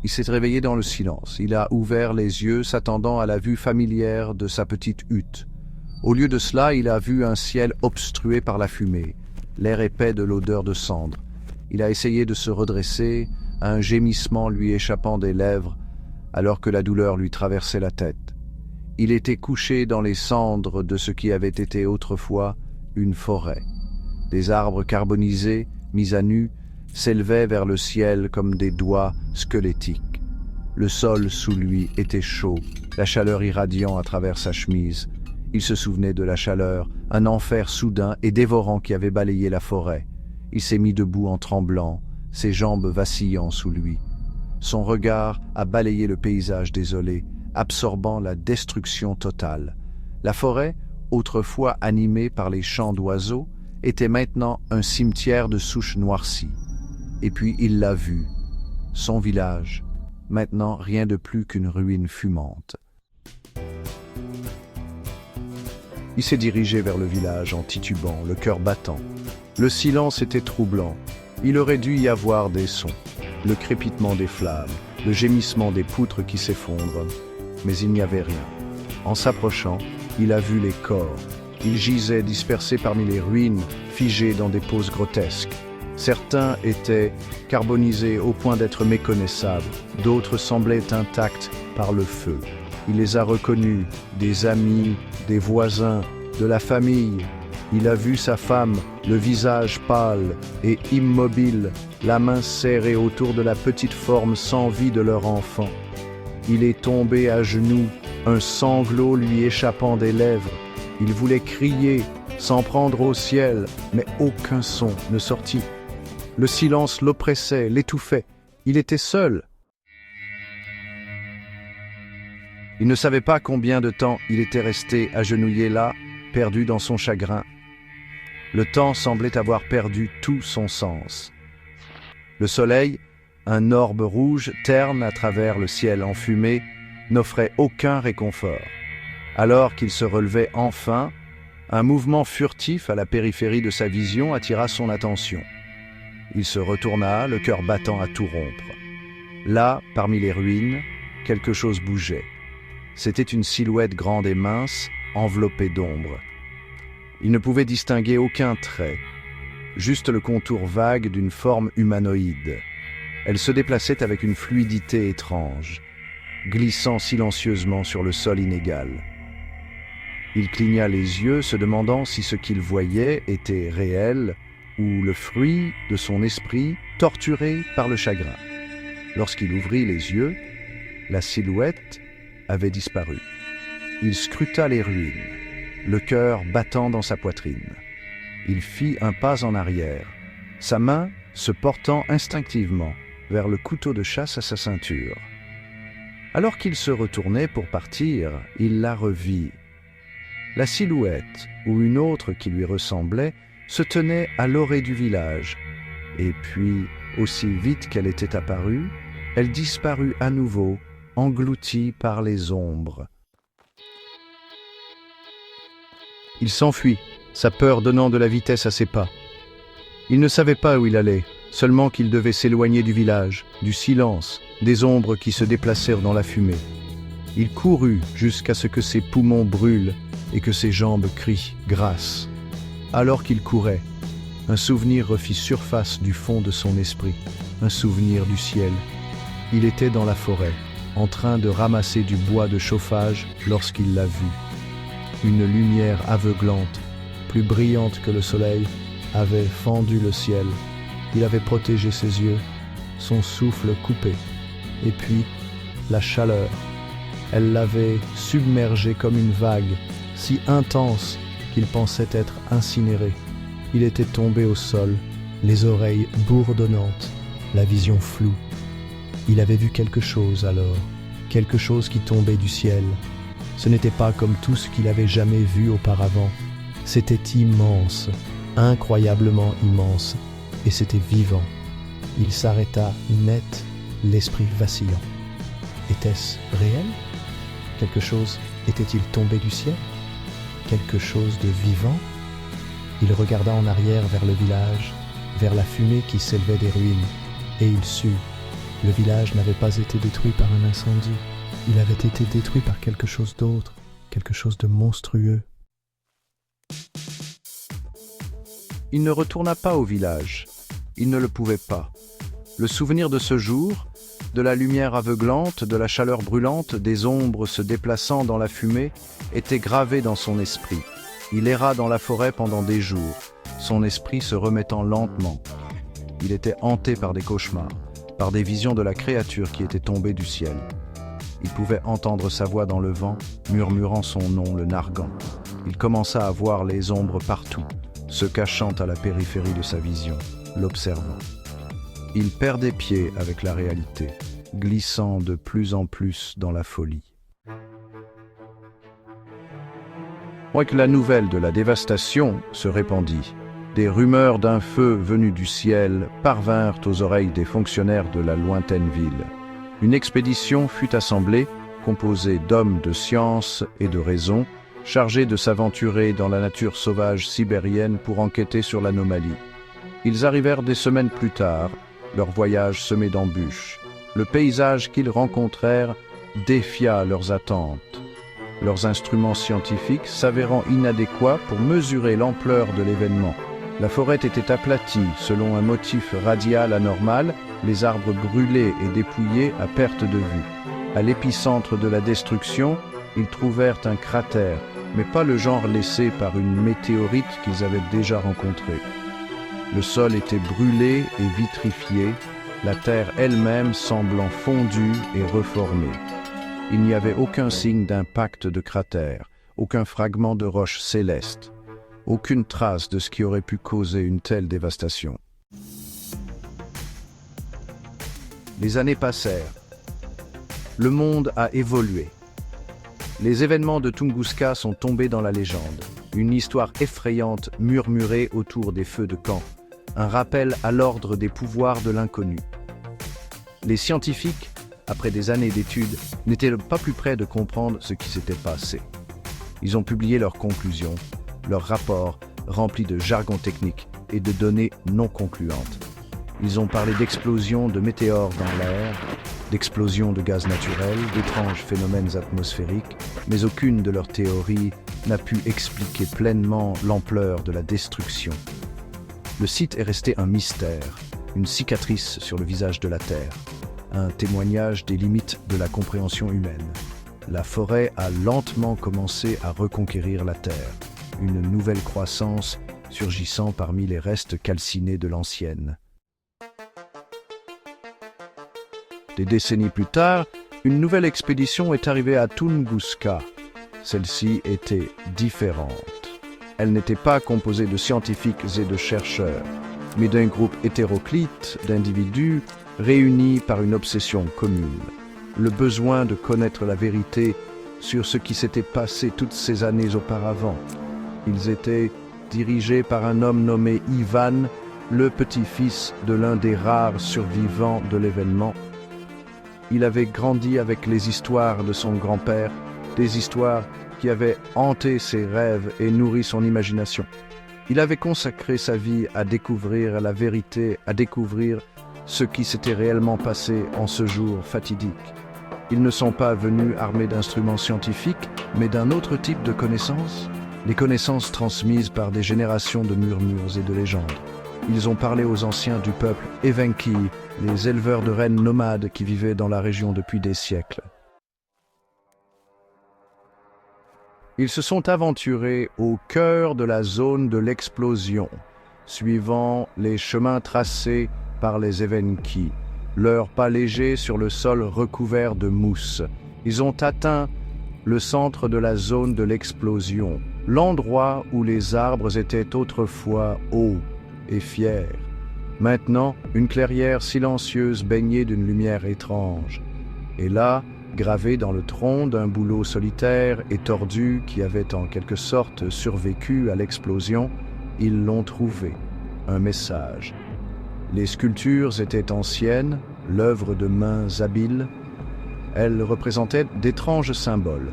Il s'est réveillé dans le silence. Il a ouvert les yeux, s'attendant à la vue familière de sa petite hutte. Au lieu de cela, il a vu un ciel obstrué par la fumée, l'air épais de l'odeur de cendre. Il a essayé de se redresser, un gémissement lui échappant des lèvres, alors que la douleur lui traversait la tête. Il était couché dans les cendres de ce qui avait été autrefois une forêt. Des arbres carbonisés, mis à nu, s'élevaient vers le ciel comme des doigts squelettiques. Le sol sous lui était chaud, la chaleur irradiant à travers sa chemise. Il se souvenait de la chaleur, un enfer soudain et dévorant qui avait balayé la forêt. Il s'est mis debout en tremblant, ses jambes vacillant sous lui. Son regard a balayé le paysage désolé, absorbant la destruction totale. La forêt, autrefois animée par les chants d'oiseaux, était maintenant un cimetière de souches noircies. Et puis il l'a vu, son village, maintenant rien de plus qu'une ruine fumante. Il s'est dirigé vers le village en titubant, le cœur battant. Le silence était troublant. Il aurait dû y avoir des sons, le crépitement des flammes, le gémissement des poutres qui s'effondrent. Mais il n'y avait rien. En s'approchant, il a vu les corps. Ils gisaient dispersés parmi les ruines, figés dans des poses grotesques. Certains étaient carbonisés au point d'être méconnaissables, d'autres semblaient intacts par le feu. Il les a reconnus, des amis, des voisins, de la famille. Il a vu sa femme, le visage pâle et immobile, la main serrée autour de la petite forme sans vie de leur enfant. Il est tombé à genoux, un sanglot lui échappant des lèvres. Il voulait crier, s'en prendre au ciel, mais aucun son ne sortit. Le silence l'oppressait, l'étouffait. Il était seul. Il ne savait pas combien de temps il était resté agenouillé là, perdu dans son chagrin. Le temps semblait avoir perdu tout son sens. Le soleil, un orbe rouge terne à travers le ciel enfumé, n'offrait aucun réconfort. Alors qu'il se relevait enfin, un mouvement furtif à la périphérie de sa vision attira son attention. Il se retourna, le cœur battant à tout rompre. Là, parmi les ruines, quelque chose bougeait. C'était une silhouette grande et mince, enveloppée d'ombre. Il ne pouvait distinguer aucun trait, juste le contour vague d'une forme humanoïde. Elle se déplaçait avec une fluidité étrange, glissant silencieusement sur le sol inégal. Il cligna les yeux, se demandant si ce qu'il voyait était réel ou le fruit de son esprit torturé par le chagrin. Lorsqu'il ouvrit les yeux, la silhouette avait disparu. Il scruta les ruines, le cœur battant dans sa poitrine. Il fit un pas en arrière, sa main se portant instinctivement vers le couteau de chasse à sa ceinture. Alors qu'il se retournait pour partir, il la revit. La silhouette, ou une autre qui lui ressemblait, se tenait à l'orée du village. Et puis, aussi vite qu'elle était apparue, elle disparut à nouveau, engloutie par les ombres. Il s'enfuit, sa peur donnant de la vitesse à ses pas. Il ne savait pas où il allait, seulement qu'il devait s'éloigner du village, du silence, des ombres qui se déplacèrent dans la fumée. Il courut jusqu'à ce que ses poumons brûlent et que ses jambes crient « grâce ». Alors qu'il courait, un souvenir refit surface du fond de son esprit, un souvenir du ciel. Il était dans la forêt, en train de ramasser du bois de chauffage lorsqu'il l'a vu. Une lumière aveuglante, plus brillante que le soleil, avait fendu le ciel. Il avait protégé ses yeux, son souffle coupé. Et puis, la chaleur. Elle l'avait submergé comme une vague, si intense qu'il pensait être incinéré. Il était tombé au sol, les oreilles bourdonnantes, la vision floue. Il avait vu quelque chose alors, quelque chose qui tombait du ciel. Ce n'était pas comme tout ce qu'il avait jamais vu auparavant. C'était immense, incroyablement immense, et c'était vivant. Il s'arrêta net, l'esprit vacillant. Était-ce réel? Quelque chose était-il tombé du ciel? Quelque chose de vivant? Il regarda en arrière vers le village, vers la fumée qui s'élevait des ruines, et il sut, Le village n'avait pas été détruit par un incendie. Il avait été détruit par quelque chose d'autre, quelque chose de monstrueux. Il ne retourna pas au village. Il ne le pouvait pas. Le souvenir de ce jour, de la lumière aveuglante, de la chaleur brûlante, des ombres se déplaçant dans la fumée, était gravé dans son esprit. Il erra dans la forêt pendant des jours, son esprit se remettant lentement. Il était hanté par des cauchemars, par des visions de la créature qui était tombée du ciel. Il pouvait entendre sa voix dans le vent, murmurant son nom, le narguant. Il commença à voir les ombres partout, se cachant à la périphérie de sa vision, l'observant. Il perdait pied avec la réalité, glissant de plus en plus dans la folie. Que la nouvelle de la dévastation se répandit. Des rumeurs d'un feu venu du ciel parvinrent aux oreilles des fonctionnaires de la lointaine ville. Une expédition fut assemblée, composée d'hommes de science et de raison, chargés de s'aventurer dans la nature sauvage sibérienne pour enquêter sur l'anomalie. Ils arrivèrent des semaines plus tard, leur voyage semé d'embûches. Le paysage qu'ils rencontrèrent défia leurs attentes. Leurs instruments scientifiques s'avérant inadéquats pour mesurer l'ampleur de l'événement. La forêt était aplatie selon un motif radial anormal, les arbres brûlés et dépouillés à perte de vue. À l'épicentre de la destruction, ils trouvèrent un cratère, mais pas le genre laissé par une météorite qu'ils avaient déjà rencontré. Le sol était brûlé et vitrifié, la terre elle-même semblant fondue et reformée. Il n'y avait aucun signe d'impact de cratère, aucun fragment de roche céleste, aucune trace de ce qui aurait pu causer une telle dévastation. Les années passèrent. Le monde a évolué. Les événements de Tunguska sont tombés dans la légende, une histoire effrayante murmurée autour des feux de camp, un rappel à l'ordre des pouvoirs de l'inconnu. Les scientifiques, après des années d'études, n'étaient pas plus près de comprendre ce qui s'était passé. Ils ont publié leurs conclusions, leurs rapports remplis de jargon technique et de données non concluantes. Ils ont parlé d'explosions de météores dans l'air, d'explosions de gaz naturel, d'étranges phénomènes atmosphériques, mais aucune de leurs théories n'a pu expliquer pleinement l'ampleur de la destruction. Le site est resté un mystère, une cicatrice sur le visage de la Terre, un témoignage des limites de la compréhension humaine. La forêt a lentement commencé à reconquérir la Terre, une nouvelle croissance surgissant parmi les restes calcinés de l'ancienne. Des décennies plus tard, une nouvelle expédition est arrivée à Tunguska. Celle-ci était différente. Elle n'était pas composée de scientifiques et de chercheurs, mais d'un groupe hétéroclite d'individus réunis par une obsession commune, le besoin de connaître la vérité sur ce qui s'était passé toutes ces années auparavant. Ils étaient dirigés par un homme nommé Ivan, le petit-fils de l'un des rares survivants de l'événement. Il avait grandi avec les histoires de son grand-père, des histoires qui avaient hanté ses rêves et nourri son imagination. Il avait consacré sa vie à découvrir la vérité, à découvrir ce qui s'était réellement passé en ce jour fatidique. Ils ne sont pas venus armés d'instruments scientifiques, mais d'un autre type de connaissances, les connaissances transmises par des générations de murmures et de légendes. Ils ont parlé aux anciens du peuple Evenki, les éleveurs de rennes nomades qui vivaient dans la région depuis des siècles. Ils se sont aventurés au cœur de la zone de l'explosion, suivant les chemins tracés par les Evenki, leurs pas légers sur le sol recouvert de mousse. Ils ont atteint le centre de la zone de l'explosion, l'endroit où les arbres étaient autrefois hauts et fiers. Maintenant, une clairière silencieuse baignée d'une lumière étrange. Et là, gravé dans le tronc d'un bouleau solitaire et tordu qui avait en quelque sorte survécu à l'explosion, ils l'ont trouvé, un message. Les sculptures étaient anciennes, l'œuvre de mains habiles. Elles représentaient d'étranges symboles,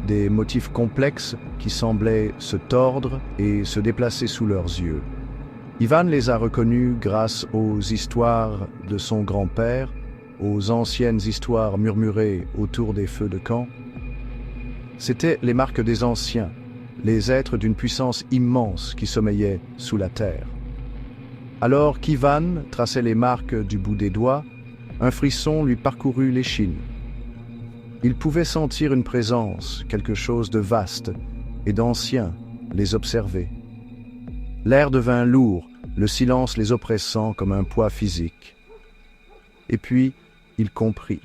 des motifs complexes qui semblaient se tordre et se déplacer sous leurs yeux. Ivan les a reconnus grâce aux histoires de son grand-père, aux anciennes histoires murmurées autour des feux de camp. C'étaient les marques des anciens, les êtres d'une puissance immense qui sommeillaient sous la terre. Alors qu'Ivan traçait les marques du bout des doigts, un frisson lui parcourut l'échine. Il pouvait sentir une présence, quelque chose de vaste et d'ancien, les observer. L'air devint lourd, le silence les oppressant comme un poids physique. Et puis, il comprit.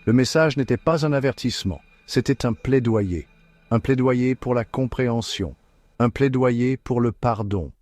Le message n'était pas un avertissement, c'était un plaidoyer pour la compréhension, un plaidoyer pour le pardon.